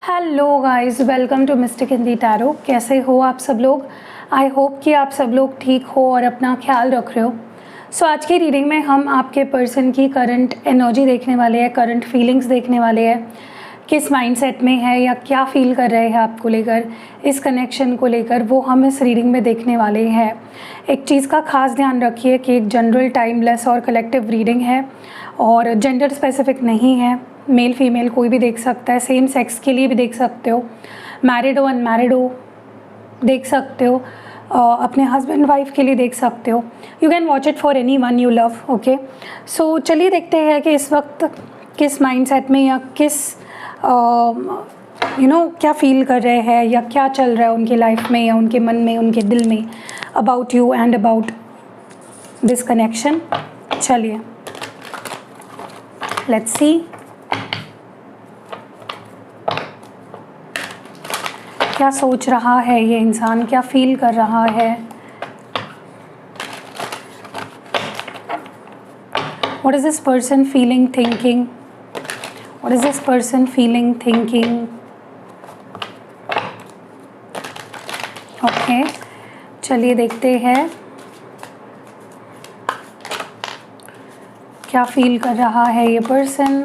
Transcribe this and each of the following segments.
Hello guys, welcome to mystic Hindi tarot. कैसे हो आप सब लोग? आई होप कि आप सब लोग ठीक हो और अपना ख्याल रख रहे हो। सो आज की रीडिंग में हम आपके पर्सन की करंट एनर्जी देखने वाले हैं, करंट फीलिंग्स देखने वाले हैं, किस माइंडसेट में है या क्या फील कर रहे हैं आपको लेकर, इस कनेक्शन को लेकर, वो हम इस रीडिंग में देखने वाले हैं। एक चीज़ का खास ध्यान रखिए कि एक जनरल, टाइमलेस और कलेक्टिव रीडिंग है और जेंडर स्पेसिफिक नहीं है। मेल फीमेल कोई भी देख सकता है, सेम सेक्स के लिए भी देख सकते हो, मैरिड हो अनमैरिड हो देख सकते हो, अपने हस्बैंड वाइफ के लिए देख सकते हो। You can watch it for anyone you love. Okay, so चलिए देखते हैं कि इस वक्त किस माइंडसेट में या किस क्या फील कर रहे हैं या क्या चल रहा है उनकी लाइफ में या उनके मन में, उनके दिल में, about you and about this connection. चलिए लेट्स सी क्या सोच रहा है ये इंसान, क्या फील कर रहा है। What is this person feeling, thinking? What is this person feeling, thinking? Okay, चलिए देखते हैं क्या फील कर रहा है ये पर्सन,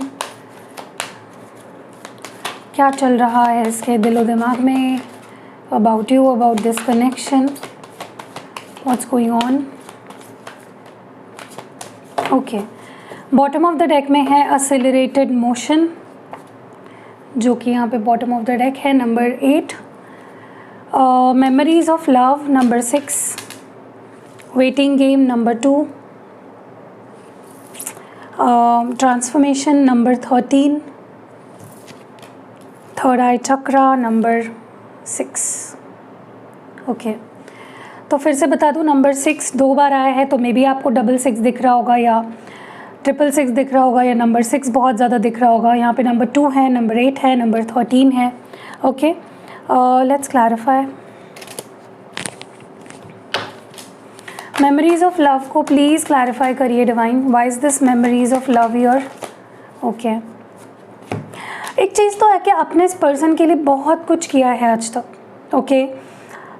क्या चल रहा है इसके दिलो दिमाग में, about you, about this connection, what's going on. Okay, bottom of the deck में है एक्सेलरेटेड मोशन, जो कि यहाँ पे बॉटम ऑफ द डेक है number 8, memories of love number 6, waiting game number 2, transformation number 13, third I chakra number 6। Okay, तो फिर से बता दूं, नंबर 6 2 बार आया है, तो मे बी आपको 666 दिख रहा होगा या 666 दिख रहा होगा या नंबर 6 बहुत ज़्यादा दिख रहा होगा। यहाँ पे नंबर 2 है, नंबर 8 है, नंबर 13 है। Okay, let's clarify. Memories of love को प्लीज़ क्लैरिफाई करिए divine, why is this memories of love here. Okay, एक चीज़ तो है कि आपने इस पर्सन के लिए बहुत कुछ किया है आज तक। ओके,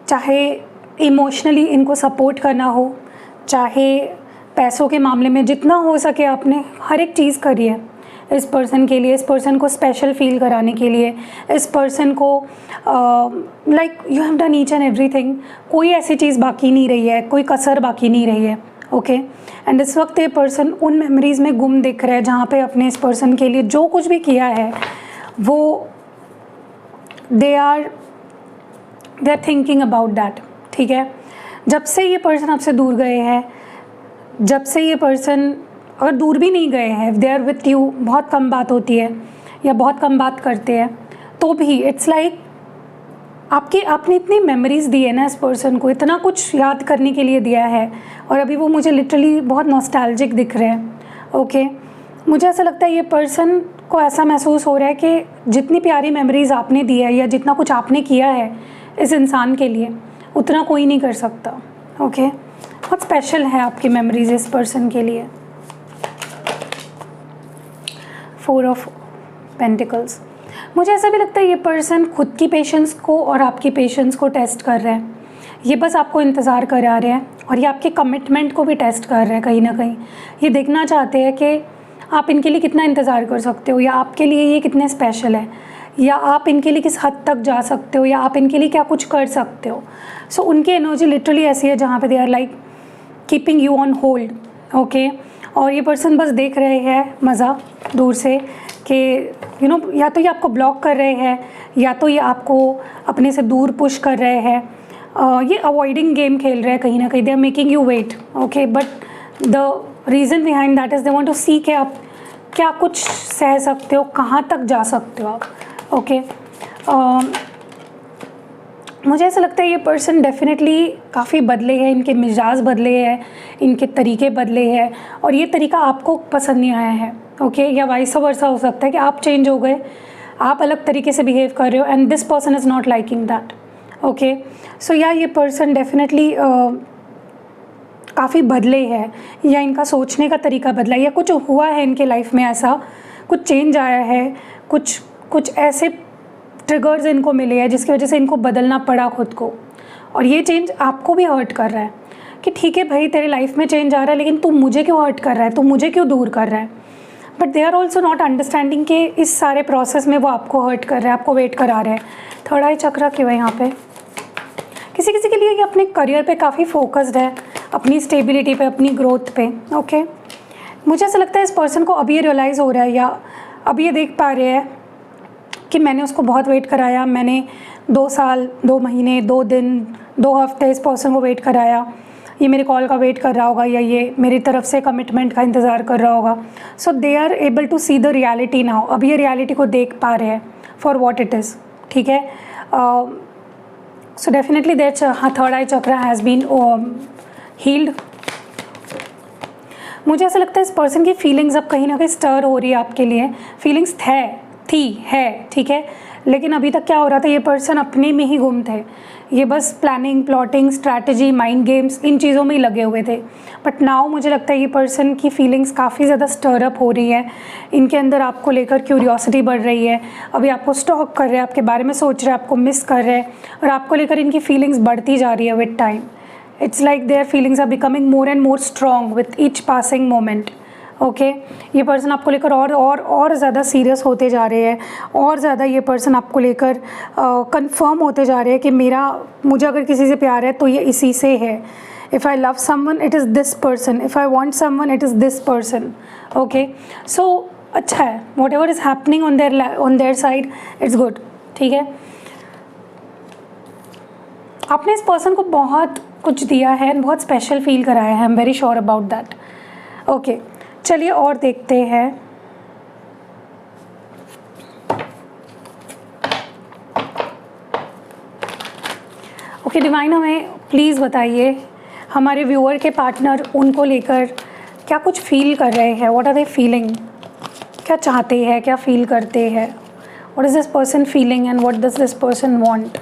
चाहे इमोशनली इनको सपोर्ट करना हो, चाहे पैसों के मामले में, जितना हो सके आपने हर एक चीज़ करी है इस पर्सन के लिए, इस पर्सन को स्पेशल फील कराने के लिए, इस पर्सन को like you have done each and everything. कोई ऐसी चीज़ बाकी नहीं रही है, कोई कसर बाकी नहीं रही है। ओके, एंड इस वक्त ये पर्सन उन मेमोरीज़ में गुम दिख रहा है जहाँ पे अपने इस पर्सन के लिए जो कुछ भी किया है वो they are thinking about that. ठीक है, जब से ये पर्सन आपसे दूर गए हैं, जब से ये पर्सन, अगर दूर भी नहीं गए हैं, दे आर विथ यू, बहुत कम बात होती है या बहुत कम बात करते हैं, तो भी इट्स लाइक आपने इतनी मेमोरीज़ दी है ना इस पर्सन को, इतना कुछ याद करने के लिए दिया है, और अभी वो मुझे लिटरली बहुत नॉस्टैल्जिक दिख रहे हैं। ओके, मुझे ऐसा लगता है ये पर्सन को ऐसा महसूस हो रहा है कि जितनी प्यारी मेमोरीज़ आपने दी है या जितना कुछ आपने किया है इस इंसान के लिए, उतना कोई नहीं कर सकता। ओके, बहुत स्पेशल है आपकी मेमोरीज इस पर्सन के लिए। 4 ऑफ पेंटिकल्स, मुझे ऐसा भी लगता है ये पर्सन खुद की पेशेंस को और आपकी पेशेंस को टेस्ट कर रहे हैं। ये बस आपको इंतज़ार करा रहे हैं और ये आपके कमिटमेंट को भी टेस्ट कर रहे हैं कहीं ना कहीं। ये देखना चाहते हैं कि आप इनके लिए कितना इंतज़ार कर सकते हो, या आपके लिए ये कितने स्पेशल है, या आप इनके लिए किस हद तक जा सकते हो, या आप इनके लिए क्या कुछ कर सकते हो। सो उनकी एनर्जी लिटरली ऐसी है जहाँ पे they are like keeping you on hold. Okay, और ये पर्सन बस देख रहे हैं मज़ा दूर से कि या तो ये आपको ब्लॉक कर रहे हैं या तो ये आपको अपने से दूर पुश कर रहे हैं। ये अवॉइडिंग गेम खेल रहे हैं कहीं ना कहीं, they are making you wait. Okay, but the reason behind that is they want to see कि आप क्या कुछ सह सकते हो, कहाँ तक जा सकते हो आप। ओके, मुझे ऐसा लगता है ये पर्सन डेफिनेटली काफ़ी बदले हैं, इनके मिजाज बदले हैं, इनके तरीके बदले हैं, और ये तरीका आपको पसंद नहीं आया है। ओके, या वाइस वर्सा हो सकता है कि आप चेंज हो गए, आप अलग तरीके से बिहेव कर रहे हो and this person is not liking that. Okay, so या ये पर्सन डेफिनेटली काफ़ी बदले हैं, या इनका सोचने का तरीका बदला है, या कुछ हुआ है इनके लाइफ में, ऐसा कुछ चेंज आया है, कुछ ऐसे ट्रिगर्स इनको मिले हैं जिसकी वजह से इनको बदलना पड़ा खुद को, और ये चेंज आपको भी हर्ट कर रहा है कि ठीक है भाई तेरे लाइफ में चेंज आ रहा है, लेकिन तू मुझे क्यों हर्ट कर रहा है, तू मुझे क्यों दूर कर रहा है। But they are also not understanding कि इस सारे प्रोसेस में वो आपको हर्ट कर रहे हैं, आपको वेट करा रहे हैं। थर्ड आई चक्र क्यों है यहाँ पे? किसी किसी के लिए ये अपने करियर पे काफ़ी फोकस्ड है, अपनी स्टेबिलिटी पे, अपनी ग्रोथ पे। ओके, मुझे ऐसा लगता है इस पर्सन को अभी ये रियलाइज़ हो रहा है या अभी ये देख पा रहे हैं कि मैंने उसको बहुत वेट कराया, मैंने 2 साल 2 महीने 2 दिन 2 हफ्ते इस पर्सन को वेट कराया, ये मेरे कॉल का वेट कर रहा होगा या ये मेरी तरफ से कमिटमेंट का इंतज़ार कर रहा होगा। So they are able to see the reality now, अभी ये रियलिटी को देख पा रहे हैं फॉर वॉट इट इज़। ठीक है, सो डेफिनेटली दैट थर्ड आई चक्र हैज़ बीन हील्ड। मुझे ऐसा लगता है इस पर्सन की फीलिंग्स अब कहीं ना कहीं स्टर हो रही है आपके लिए। फीलिंग्स है ठीक है, लेकिन अभी तक क्या हो रहा था, ये पर्सन अपने में ही गुम थे, ये बस planning, plotting, strategy, mind games, इन चीज़ों में ही लगे हुए थे। बट नाउ मुझे लगता है ये पर्सन की फीलिंग्स काफ़ी ज़्यादा स्टरअप हो रही है, इनके अंदर आपको लेकर क्यूरियोसिटी बढ़ रही है, अभी आपको स्टॉक कर रहे हैं, आपके बारे में सोच रहे हैं, आपको मिस कर रहे हैं, और आपको लेकर इनकी फीलिंग्स बढ़ती जा रही है with time. It's like their feelings are becoming more and more strong with each passing moment. Okay, ये पर्सन आपको लेकर और ज़्यादा सीरियस होते जा रहे हैं, और ज़्यादा ये पर्सन आपको लेकर कंफर्म होते जा रहे हैं कि मुझे अगर किसी से प्यार है तो ये इसी से है। If I love someone it is this person, if I want someone it is this person. Okay, so अच्छा है, whatever is happening on their side it's good. ठीक है, आपने इस पर्सन को बहुत कुछ दिया है, बहुत स्पेशल फील कराया है, I am very sure about that. Okay, चलिए और देखते हैं। ओके डिवाइन, हमें प्लीज़ बताइए हमारे व्यूअर के पार्टनर उनको लेकर क्या कुछ फील कर रहे हैं, व्हाट आर दे फीलिंग, क्या चाहते हैं, क्या फील करते हैं, what is this person feeling and what does this person want,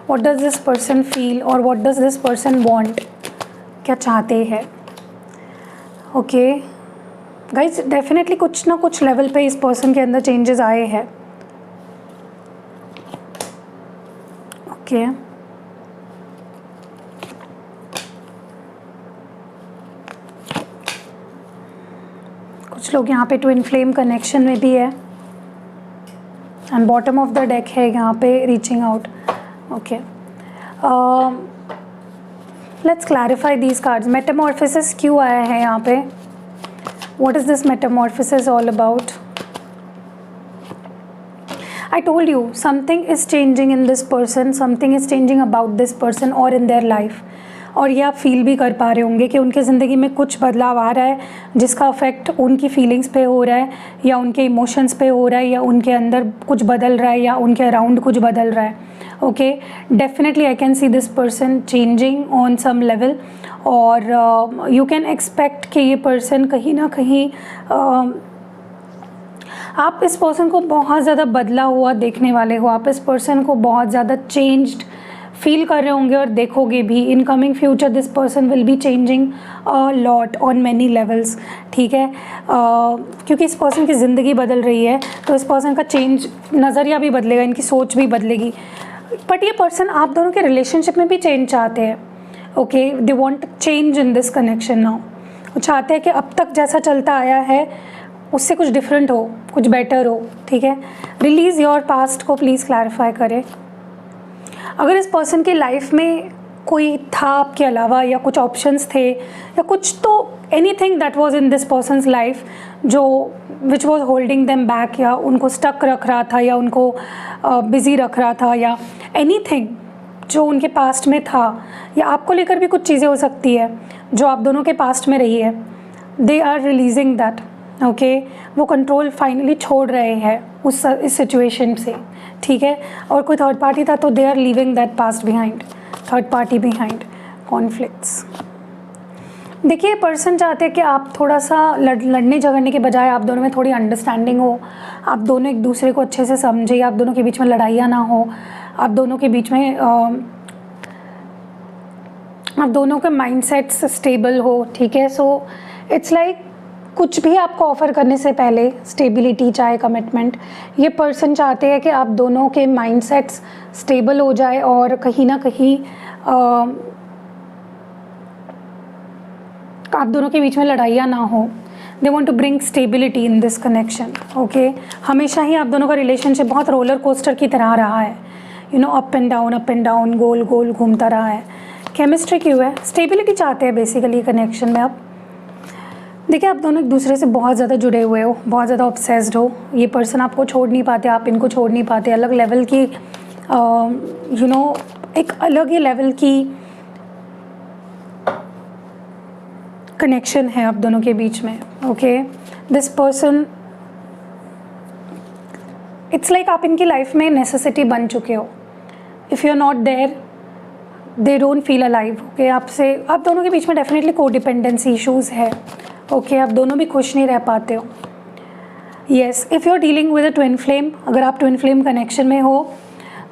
what does this person feel और what does this person want, क्या चाहते हैं। ओके गाइज, डेफिनेटली कुछ ना कुछ लेवल पे इस पर्सन के अंदर चेंजेस आए हैं। ओके, कुछ लोग यहाँ पे ट्विन फ्लेम कनेक्शन में भी है, and bottom of the deck है यहाँ पे reaching out. Okay, let's clarify these cards. Metamorphosis क्यों आया है यहाँ पे, what is this Metamorphosis all about? I told you something is changing in this person, something is changing about this person और in their life, और ये आप feel भी कर पा रहे होंगे कि उनके ज़िंदगी में कुछ बदलाव आ रहा है जिसका अफेक्ट उनकी फीलिंग्स पे हो रहा है, या उनके इमोशंस पे हो रहा है, या उनके अंदर कुछ बदल रहा है, या उनके अराउंड कुछ बदल रहा है। Okay, definitely I can see this person changing on some level, और यू कैन एक्सपेक्ट कि ये पर्सन कहीं ना कहीं आप इस पर्सन को बहुत ज़्यादा बदला हुआ देखने वाले हो, आप इस पर्सन को बहुत ज़्यादा चेंज्ड फील कर रहे होंगे और देखोगे भी। In coming future this person will be changing a lot on many levels. ठीक है, क्योंकि इस पर्सन की ज़िंदगी बदल रही है तो इस पर्सन का चेंज, नज़रिया भी बदलेगा, इनकी सोच भी बदलेगी। बट ये पर्सन आप दोनों के रिलेशनशिप में भी चेंज चाहते हैं। Okay, they want change in this connection now. वो चाहते हैं कि अब तक जैसा चलता आया है उससे कुछ डिफरेंट हो, कुछ बेटर हो। ठीक है, रिलीज़ योर पास्ट को प्लीज़ क्लैरिफाई करें। अगर इस पर्सन की लाइफ में कोई था आपके अलावा, या कुछ ऑप्शंस थे, या कुछ तो anything that was in this person's life जो which was holding them back, या उनको स्टक रख रहा था, या उनको बिज़ी रख रहा था, या एनीथिंग जो उनके पास्ट में था, या आपको लेकर भी कुछ चीज़ें हो सकती है जो आप दोनों के पास्ट में रही है, they are releasing that. Okay, वो कंट्रोल फाइनली छोड़ रहे हैं इस सिचुएशन से। ठीक है, और कोई थर्ड पार्टी था तो they are leaving that past behind, third party behind, conflicts. देखिए, पर्सन चाहते हैं कि आप थोड़ा सा लड़ने झगड़ने के बजाय आप दोनों में थोड़ी अंडरस्टैंडिंग हो, आप दोनों एक दूसरे को अच्छे से समझे, आप दोनों के बीच में लड़ाइयाँ ना हो, आप दोनों के बीच में आप दोनों के माइंडसेट्स स्टेबल हो। ठीक है, सो इट्स लाइक कुछ भी आपको ऑफ़र करने से पहले, स्टेबिलिटी चाहे कमिटमेंट, ये पर्सन चाहते हैं कि आप दोनों के माइंडसेट्स स्टेबल हो जाए और कहीं ना कहीं आप दोनों के बीच में लड़ाइयाँ ना हो। They want to bring stability in this connection. Okay, हमेशा ही आप दोनों का रिलेशनशिप बहुत रोलर कोस्टर की तरह रहा है, you know, up and down, गोल गोल घूमता रहा है। केमिस्ट्री क्यों है? स्टेबिलिटी चाहते हैं बेसिकली कनेक्शन में। आप देखिए, आप दोनों एक दूसरे से बहुत ज़्यादा जुड़े हुए हो, बहुत ज़्यादा ऑब्सेस्ड हो। ये पर्सन आपको छोड़ नहीं पाते, आप इनको छोड़ नहीं पाते। अलग लेवल की यू नो, एक अलग ही लेवल की कनेक्शन है आप दोनों के बीच में। Okay, this person, it's like आप इनकी लाइफ में नेसेसिटी बन चुके हो। If you are not there, they don't feel alive. Okay, आपसे, आप दोनों के बीच में डेफिनेटली कोडिपेंडेंसी इश्यूज़ है। ओके, आप दोनों भी खुश नहीं रह पाते हो। Yes, if you are dealing with a twin flame, अगर आप ट्विन फ्लेम कनेक्शन में हो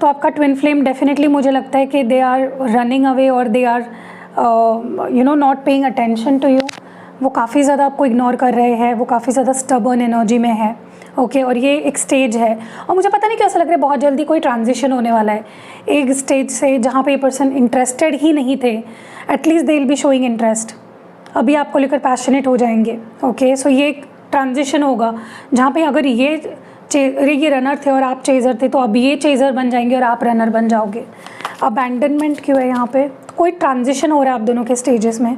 तो आपका ट्विन फ्लेम डेफिनेटली मुझे लगता है कि दे आर रनिंग अवे और they are you know not paying attention to you. वो काफ़ी ज़्यादा आपको इग्नोर कर रहे हैं, वो काफ़ी ज़्यादा स्टबर्न एनर्जी में है। ओके, और ये एक स्टेज है और मुझे पता नहीं कैसा लग रहा है, बहुत जल्दी कोई ट्रांजिशन होने वाला है एक स्टेज से जहाँ पे ये पर्सन इंटरेस्टेड ही नहीं थे, at least they will be showing interest. अभी आपको लेकर पैशनेट हो जाएंगे। ओके, सो ये एक ट्रांजिशन होगा जहाँ पे अगर ये रनर थे और आप चेज़र थे, तो अब ये चेज़र बन जाएंगे और आप रनर बन जाओगे। अबैंडनमेंट क्यों है यहाँ पे? कोई ट्रांजिशन हो रहा है आप दोनों के स्टेजेस में।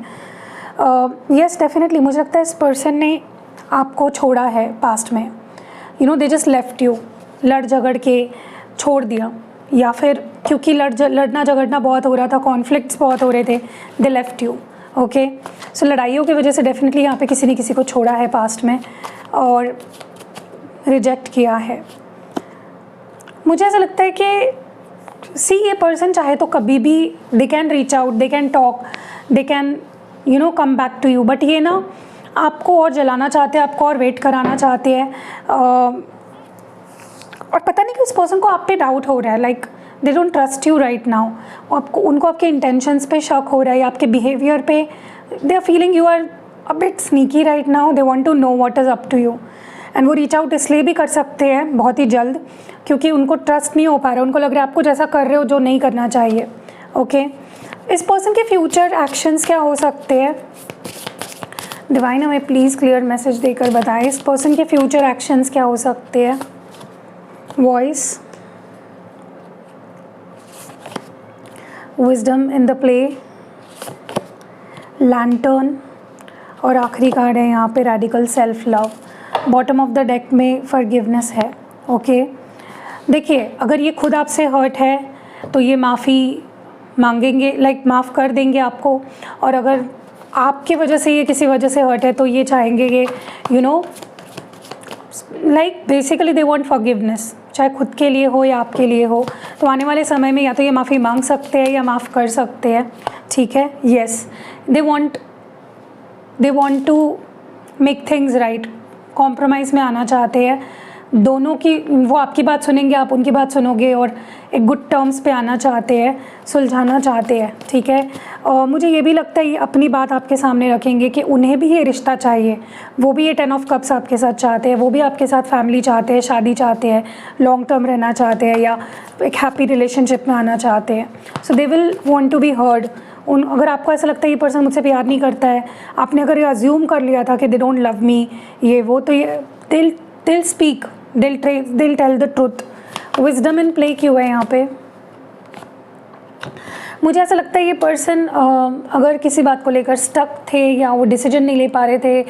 यस, डेफिनेटली मुझे लगता है इस पर्सन ने आपको छोड़ा है पास्ट में। You know, they just left you, लड़ झगड़ के छोड़ दिया, या फिर क्योंकि लड़ना झगड़ना बहुत हो रहा था, कॉन्फ्लिक्ट्स बहुत हो रहे थे, दे लेफ्ट यू। ओके, सो लड़ाइयों की वजह से डेफिनेटली यहाँ पे किसी ने किसी को छोड़ा है पास्ट में और रिजेक्ट किया है। मुझे ऐसा लगता है कि ये पर्सन चाहे तो कभी भी they can reach out, they can talk, they can you know come back to you, but ये ना आपको और जलाना चाहते हैं, आपको और वेट कराना चाहते हैं। और पता नहीं कि उस पर्सन को आप पे डाउट हो रहा है, like they don't trust you right now. उनको आपके इंटेंशंस पे शक हो रहा है, आपके बिहेवियर पे। They are feeling you are a bit sneaky right now, they want to know what is up to you. And वो रीच आउट इसलिए भी कर सकते हैं बहुत ही जल्द क्योंकि उनको ट्रस्ट नहीं हो पा रहा, उनको लग रहा है आपको जैसा कर रहे हो जो नहीं करना चाहिए। ओके, इस पर्सन के फ्यूचर एक्शंस क्या हो सकते हैं? डिवाइन हमें प्लीज़ क्लियर मैसेज देकर बताएं, इस पर्सन के फ्यूचर एक्शंस क्या हो सकते हैं? Voice, wisdom in the play, lantern, और आखिरी कार्ड है यहाँ पे radical self love. Bottom of the deck में फॉरगिवनेस है। ओके, देखिए, अगर ये खुद आपसे हर्ट है तो ये माफ़ी मांगेंगे, लाइक माफ़ कर देंगे आपको। और अगर आपकी वजह से ये किसी वजह से हर्ट है तो ये चाहेंगे कि you know like basically they want forgiveness, चाहे खुद के लिए हो या आपके लिए हो। तो आने वाले समय में या तो ये माफ़ी मांग सकते हैं या माफ़ कर सकते हैं। ठीक है, yes, they want to make things right, compromise में आना चाहते हैं दोनों की। वो आपकी बात सुनेंगे, आप उनकी बात सुनोगे और एक गुड टर्म्स पे आना चाहते हैं, सुलझाना चाहते हैं। ठीक है, और मुझे ये भी लगता है ये अपनी बात आपके सामने रखेंगे कि उन्हें भी ये रिश्ता चाहिए, वो भी ये 10 ऑफ कप्स आपके साथ चाहते हैं, वो भी आपके साथ फैमिली चाहते हैं, शादी चाहते हैं, लॉन्ग टर्म रहना चाहते हैं या एक हैप्पी रिलेशनशिप में आना चाहते हैं। So they will want to be heard. अगर आपको ऐसा लगता है ये पर्सन मुझसे प्यार नहीं करता है, आपने अगर ये अज्यूम कर लिया था कि दे डोंट लव मी ये वो, तो ये दिल स्पीक, दिल tell the truth. Wisdom in play क्यों है यहाँ पे? मुझे ऐसा लगता है ये पर्सन अगर किसी बात को लेकर स्टक थे या वो डिसीजन नहीं ले पा रहे थे,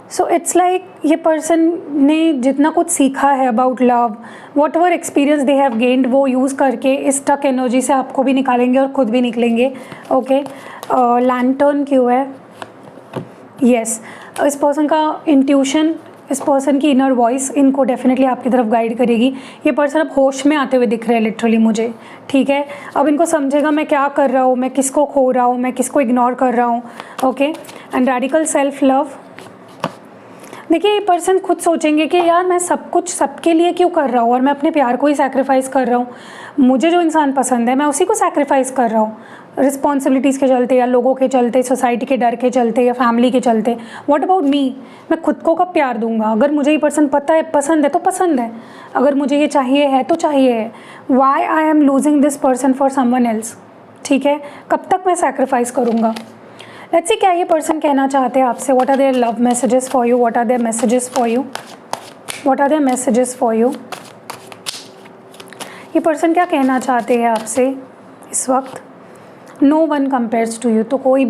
सो इट्स लाइक ये पर्सन ने जितना कुछ सीखा है about love, what ever experience they have gained, वो यूज़ करके इस स्टक एनर्जी से आपको भी निकालेंगे और ख़ुद भी निकलेंगे। ओके, लैंटर्न क्यों है? येस, इस पर्सन का इंट्यूशन, इस पर्सन की इनर वॉइस इनको डेफिनेटली आपकी तरफ गाइड करेगी। ये पर्सन अब होश में आते हुए दिख रहे हैं लिटरली मुझे। ठीक है, अब इनको समझेगा मैं क्या कर रहा हूँ, मैं किसको खो रहा हूँ, मैं किसको इग्नोर कर रहा हूँ। Okay, and radical self love. देखिए, ये पर्सन खुद सोचेंगे कि यार मैं सब कुछ सबके लिए क्यों कर रहा हूँ और मैं अपने प्यार को ही सैक्रिफाइस कर रहा हूँ। मुझे जो इंसान पसंद है मैं उसी को सैक्रिफाइस कर रहा हूँ। रिस्पॉन्सिबिलिटीज़ के चलते या लोगों के चलते, सोसाइटी के डर के चलते या फैमिली के चलते। What about me? मैं खुद को कब प्यार दूंगा? अगर मुझे ये पर्सन पसंद है तो पसंद है, अगर मुझे ये चाहिए है तो चाहिए है। Why I am losing this person for someone else? ठीक है, कब तक मैं सेक्रीफाइस करूँगा? लेट्स सी क्या ये पर्सन कहना चाहते हैं आपसे। What are their love messages for you? What are their messages for you? What are their messages for you? ये पर्सन क्या कहना चाहते हैं आपसे इस वक्त? No one compares to you. तो कोई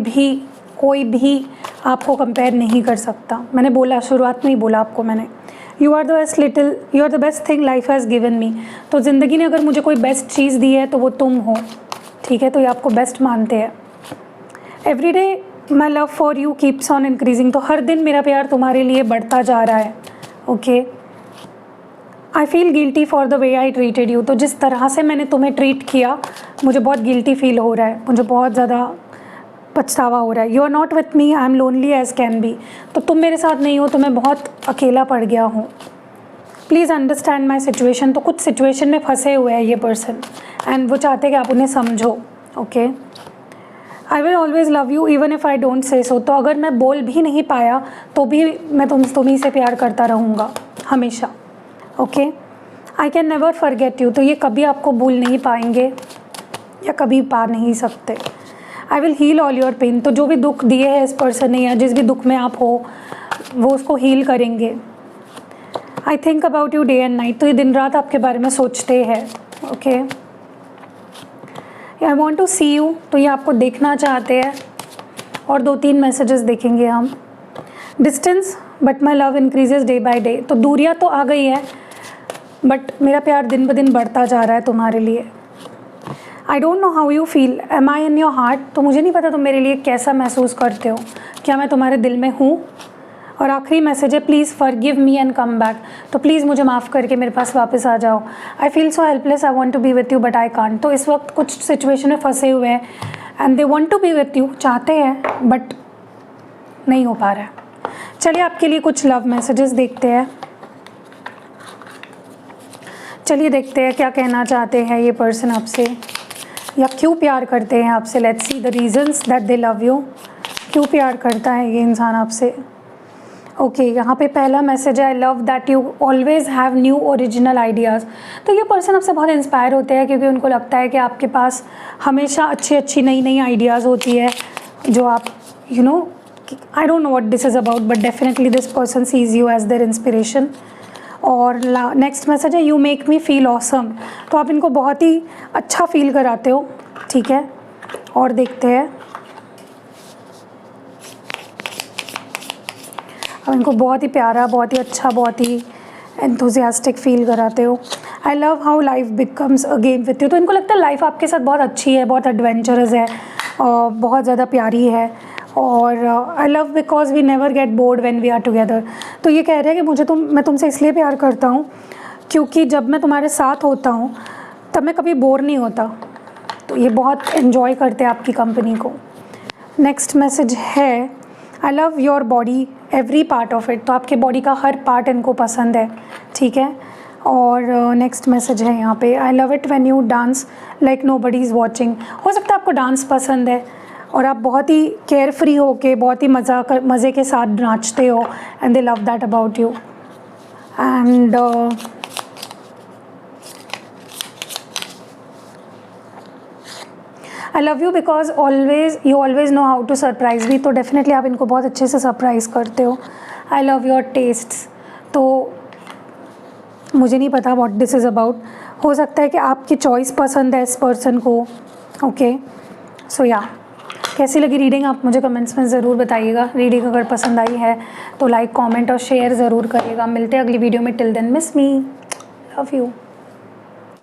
भी आपको कंपेयर नहीं कर सकता। मैंने बोला, शुरुआत में ही बोला आपको मैंने, you are the best thing life has given me. तो ज़िंदगी ने अगर मुझे कोई बेस्ट चीज़ दी है तो वो तुम हो। ठीक है, तो ये आपको बेस्ट मानते हैं। Every day my love for you keeps on increasing. तो हर दिन मेरा प्यार तुम्हारे लिए बढ़ता जा रहा है। Okay, I feel guilty for the way I treated you. तो जिस तरह से मैंने तुम्हें ट्रीट किया मुझे बहुत गिल्टी फील हो रहा है, मुझे बहुत ज़्यादा पछतावा हो रहा है। You are not with me, I am lonely as can be. तो तुम मेरे साथ नहीं हो तो मैं बहुत अकेला पड़ गया हूँ। Please understand my situation. तो कुछ सिचुएशन में फंसे हुए हैं ये पर्सन एंड वो चाहते हैं कि आप उन्हें समझो। Okay, I will always love you even if I don't say so. तो अगर मैं बोल भी नहीं पाया तो भी मैं तुम्ही से प्यार करता रहूँगा हमेशा। Okay, I can never forget you. तो ये कभी आपको भूल नहीं पाएंगे या कभी पा नहीं सकते। I will heal all your pain. तो जो भी दुख दिए हैं इस पर्सन ने या जिस भी दुख में आप हो वो उसको हील करेंगे। I think about you day and night. तो ये दिन रात आपके बारे में सोचते हैं। Okay, I want to see you. तो ये आपको देखना चाहते हैं। और 2-3 मैसेजेस देखेंगे हम। Distance but my love increases day by day. तो दूरियाँ तो आ गई है बट मेरा प्यार दिन ब दिन बढ़ता जा रहा है तुम्हारे लिए। I don't know how you feel, am I in your heart. तो मुझे नहीं पता तुम मेरे लिए कैसा महसूस करते हो, क्या मैं तुम्हारे दिल में हूँ। और आखिरी मैसेज है, please forgive me and come back. तो प्लीज़ मुझे माफ़ करके मेरे पास वापस आ जाओ। I feel so helpless, I want to be with you but I can't. तो इस वक्त कुछ सिचुएशन में फंसे हुए हैं and they want to be with you, चाहते हैं बट नहीं हो पा रहा है। चलिए आपके लिए कुछ लव मैसेजेस देखते हैं। चलिए देखते हैं क्या कहना चाहते हैं ये पर्सन आपसे या क्यों प्यार करते हैं आपसे। Let's see the reasons that they love you. क्यों प्यार करता है ये इंसान आपसे? ओके, यहाँ पे पहला मैसेज है, I love that you always have new original ideas. तो ये पर्सन आपसे बहुत इंस्पायर होते हैं क्योंकि उनको लगता है कि आपके पास हमेशा अच्छी नई आइडियाज़ होती है जो आप I don't know what this is about but definitely this person sees you as their inspiration. और नेक्स्ट मैसेज है, you make me feel awesome. तो आप इनको बहुत ही अच्छा फील कराते हो। ठीक है, और देखते हैं। अब इनको बहुत ही प्यारा, बहुत ही अच्छा, बहुत ही एंथुजियास्टिक फील कराते हो। I love how life becomes a game with you. तो इनको लगता है लाइफ आपके साथ बहुत अच्छी है, बहुत एडवेंचरस है और बहुत ज़्यादा प्यारी है। और I love because we never get bored when we are together. तो ये कह रहे हैं कि मैं तुमसे इसलिए प्यार करता हूँ क्योंकि जब मैं तुम्हारे साथ होता हूँ तब मैं कभी बोर नहीं होता। तो ये बहुत एन्जॉय करते हैं आपकी कंपनी को। नेक्स्ट मैसेज है, I love your body every part of it. तो आपके बॉडी का हर पार्ट इनको पसंद है। ठीक है, और नेक्स्ट मैसेज है यहाँ पे, I love it when you dance like nobody is watching. हो सकता है आपको डांस पसंद है और आप बहुत ही केयर फ्री हो के बहुत ही मज़े के साथ नाचते हो and they love that about you. And I love you because you always know how to surprise me. तो डेफिनेटली आप इनको बहुत अच्छे से सरप्राइज़ करते हो। I love your tests. तो मुझे नहीं पता व्हाट दिस इज़ अबाउट। हो सकता है कि आपकी चॉइस पसंद है इस पर्सन को। ओके, सो या कैसी लगी रीडिंग आप मुझे कमेंट्स में ज़रूर बताइएगा। रीडिंग अगर पसंद आई है तो लाइक, कमेंट और शेयर ज़रूर करिएगा। मिलते हैं अगली वीडियो में। Till then miss me, love you.